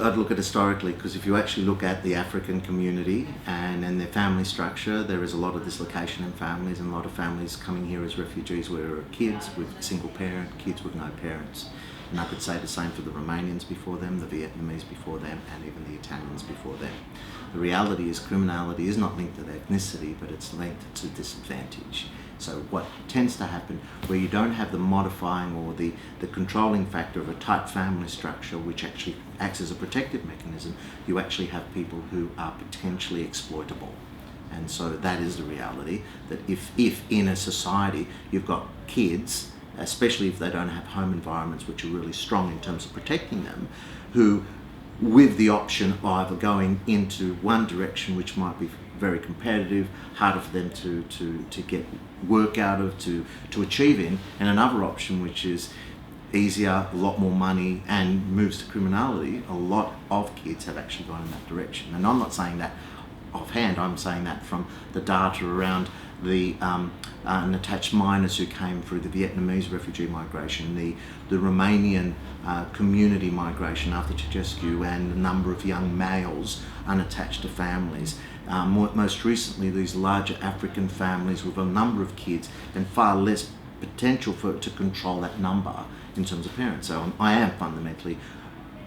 I'd look at historically, because if you actually look at the African community and their family structure, there is a lot of dislocation in families, and a lot of families coming here as refugees were kids with single parent, kids with no parents. And I could say the same for the Romanians before them, the Vietnamese before them, and even the Italians before them. The reality is criminality is not linked to their ethnicity, but it's linked to disadvantage. So what tends to happen, where you don't have the modifying or the controlling factor of a tight family structure, which actually acts as a protective mechanism, you actually have people who are potentially exploitable. And so that is the reality, that if in a society you've got kids, especially if they don't have home environments which are really strong in terms of protecting them, who with the option of either going into one direction which might be very competitive, harder for them to get work out of, to achieve in, and another option which is easier, a lot more money, and moves to criminality, a lot of kids have actually gone in that direction. And I'm not saying that offhand, I'm saying that from the data around the unattached minors who came through the Vietnamese refugee migration, the Romanian community migration after Ceausescu, and the number of young males unattached to families. Most recently, these larger African families with a number of kids and far less potential to control that number in terms of parents. So I am fundamentally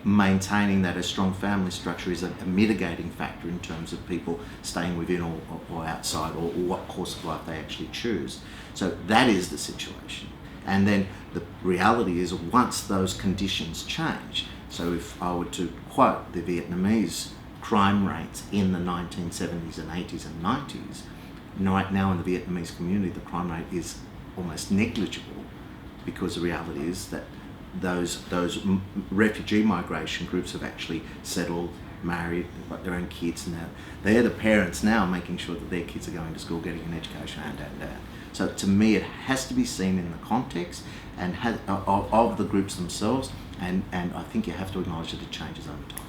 maintaining that a strong family structure is a mitigating factor in terms of people staying within or outside, or what course of life they actually choose. So that is the situation. And then the reality is, once those conditions change, so if I were to quote the Vietnamese crime rates in the 1970s and 80s and 90s, right now in the Vietnamese community the crime rate is almost negligible, because the reality is that those refugee migration groups have actually settled, married, they've got their own kids, and they're the parents now making sure that their kids are going to school, getting an education, and. So to me, it has to be seen in the context and of the groups themselves, and I think you have to acknowledge that it changes over time.